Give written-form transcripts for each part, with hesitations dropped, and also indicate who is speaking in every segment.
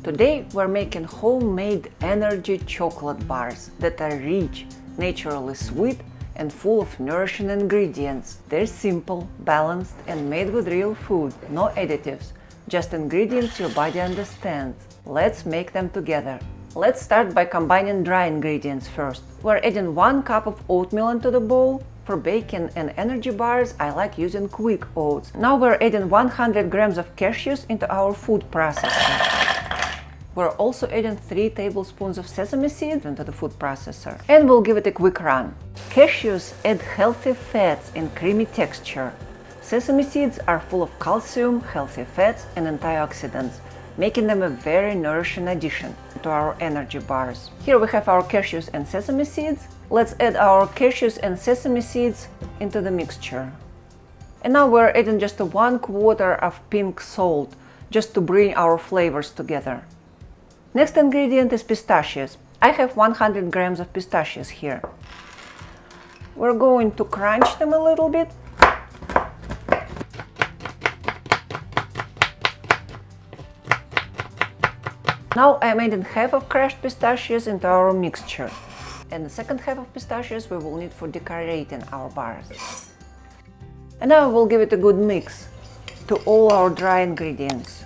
Speaker 1: Today we're making homemade energy chocolate bars that are rich, naturally sweet and full of nourishing ingredients. They're simple, balanced and made with real food, no additives, just ingredients your body understands. Let's make them together. Let's start by combining dry ingredients first. We're adding 1 cup of oatmeal into the bowl. For baking and energy bars, I like using quick oats. Now we're adding 100 grams of cashews into our food processor. We're also adding 3 tablespoons of sesame seeds into the food processor. And we'll give it a quick run. Cashews add healthy fats and creamy texture. Sesame seeds are full of calcium, healthy fats and antioxidants, making them a very nourishing addition to our energy bars. Here we have our cashews and sesame seeds. Let's add our cashews and sesame seeds into the mixture. And now we're adding just 1/4 of pink salt, just to bring our flavors together. Next ingredient is pistachios. I have 100 grams of pistachios here. We're going to crunch them a little bit. Now I'm adding half of crushed pistachios into our mixture. And the second half of pistachios we will need for decorating our bars. And now we'll give it a good mix to all our dry ingredients.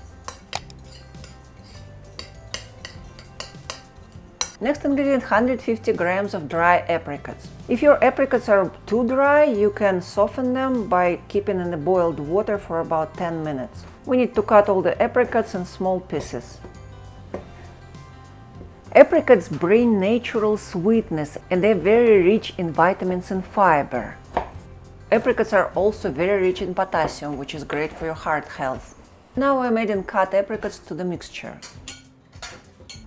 Speaker 1: Next ingredient, 150 grams of dry apricots. If your apricots are too dry, you can soften them by keeping in the boiled water for about 10 minutes. We need to cut all the apricots in small pieces. Apricots bring natural sweetness and they're very rich in vitamins and fiber. Apricots are also very rich in potassium, which is great for your heart health. Now I'm adding cut apricots to the mixture.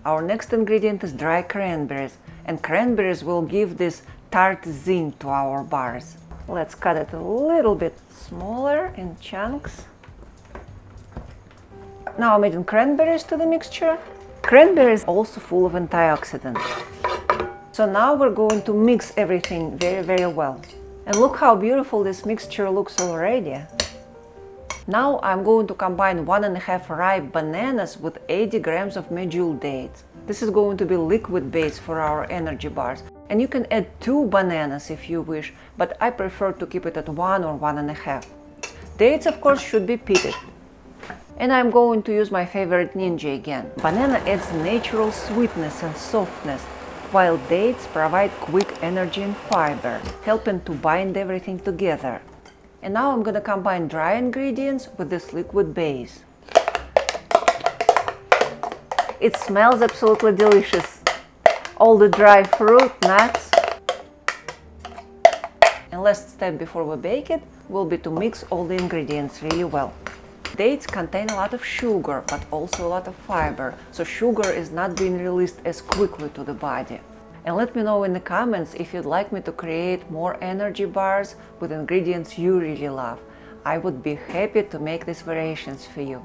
Speaker 1: Our next ingredient is dry cranberries, and cranberries will give this tart zing to our bars. Let's cut it a little bit smaller in chunks. Now I'm adding cranberries to the mixture. Cranberries are also full of antioxidants. So now we're going to mix everything very well. And look how beautiful this mixture looks already. Now I'm going to combine 1.5 ripe bananas with 80 grams of medjool dates. This is going to be liquid base for our energy bars. And you can add 2 bananas if you wish, but I prefer to keep it at 1 or 1.5. Dates, of course, should be pitted. And I'm going to use my favorite Ninja again. Banana adds natural sweetness and softness, while dates provide quick energy and fiber, helping to bind everything together. And now I'm gonna combine dry ingredients with this liquid base. It smells absolutely delicious. All the dry fruit, nuts. And last step before we bake it will be to mix all the ingredients really well. Dates contain a lot of sugar, but also a lot of fiber, so sugar is not being released as quickly to the body. And let me know in the comments if you'd like me to create more energy bars with ingredients you really love. I would be happy to make these variations for you.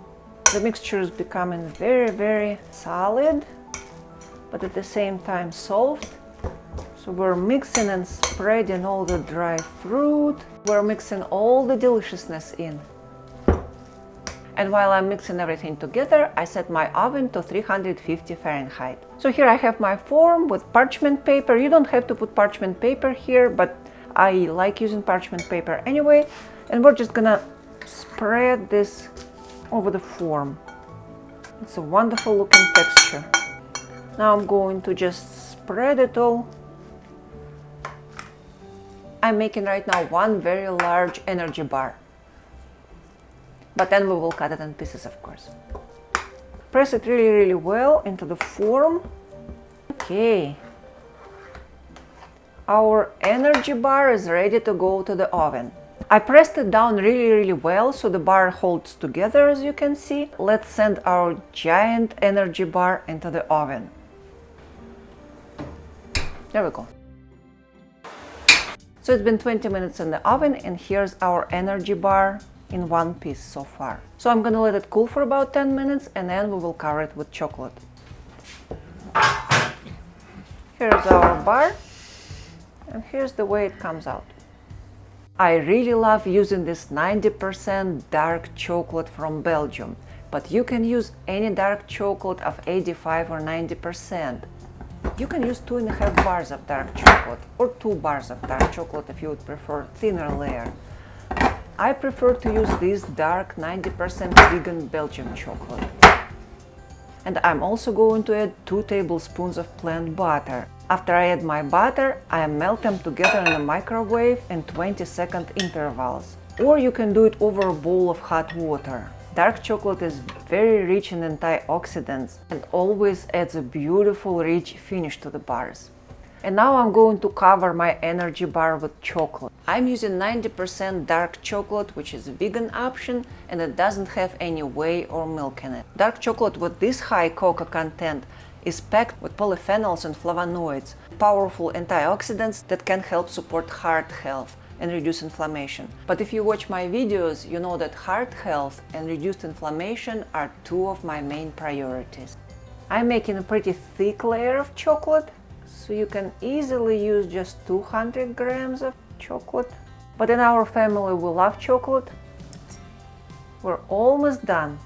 Speaker 1: The mixture is becoming very solid, but at the same time soft. So we're mixing and spreading all the dry fruit. We're mixing all the deliciousness in. And while I'm mixing everything together, I set my oven to 350 Fahrenheit. So here I have my form with parchment paper. You don't have to put parchment paper here, but I like using parchment paper anyway. And we're just gonna spread this over the form. It's a wonderful looking texture. Now I'm going to just spread it all. I'm making right now 1 very large energy bar. But then we will cut it in pieces, of course. Press it really well into the form. Okay. Our energy bar is ready to go to the oven. I pressed it down really well so the bar holds together, as you can see. Let's send our giant energy bar into the oven. There we go. So it's been 20 minutes in the oven and here's our energy bar in one piece so far. So I'm gonna let it cool for about 10 minutes and then we will cover it with chocolate. Here's our bar and here's the way it comes out. I really love using this 90% dark chocolate from Belgium. but you can use any dark chocolate of 85 or 90%. You can use 2.5 bars of dark chocolate or 2 bars of dark chocolate if you would prefer thinner layer. I prefer to use this dark 90% vegan Belgian chocolate. And I'm also going to add 2 tablespoons of plant butter. After I add my butter, I melt them together in the microwave in 20-second intervals. Or you can do it over a bowl of hot water. Dark chocolate is very rich in antioxidants and always adds a beautiful rich finish to the bars. And now I'm going to cover my energy bar with chocolate. I'm using 90% dark chocolate, which is a vegan option, and it doesn't have any whey or milk in it. Dark chocolate with this high cocoa content is packed with polyphenols and flavonoids, powerful antioxidants that can help support heart health and reduce inflammation. But if you watch my videos, you know that heart health and reduced inflammation are 2 of my main priorities. I'm making a pretty thick layer of chocolate, so you can easily use just 200 grams of chocolate. But in our family we love chocolate. We're almost done.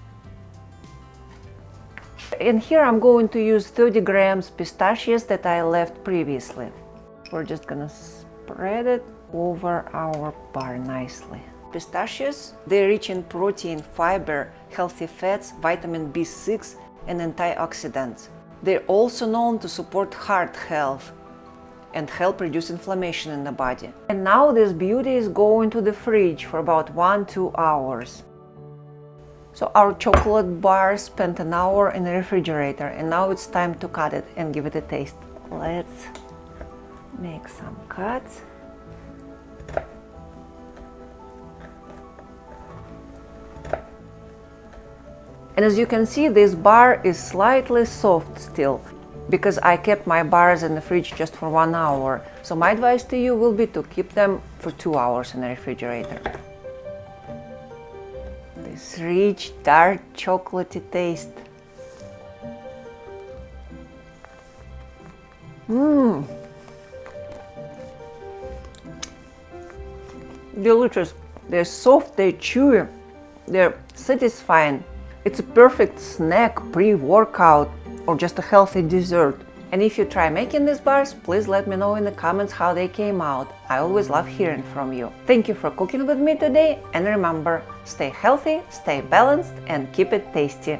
Speaker 1: And here I'm going to use 30 grams pistachios that I left previously. We're just gonna spread it over our bar nicely. Pistachios, they're rich in protein, fiber, healthy fats, vitamin B6 and antioxidants. They're also known to support heart health and help reduce inflammation in the body. And now this beauty is going to the fridge for about 1-2 hours. So our chocolate bar spent an hour in the refrigerator, and now it's time to cut it and give it a taste. Let's make some cuts. And as you can see, this bar is slightly soft still, because I kept my bars in the fridge just for 1 hour. So my advice to you will be to keep them for 2 hours in the refrigerator. This rich, dark, chocolatey taste. Delicious. They're soft, they're chewy, they're satisfying. It's a perfect snack, pre-workout, or just a healthy dessert. And if you try making these bars, please let me know in the comments how they came out. I always love hearing from you. Thank you for cooking with me today, and remember, stay healthy, stay balanced, and keep it tasty.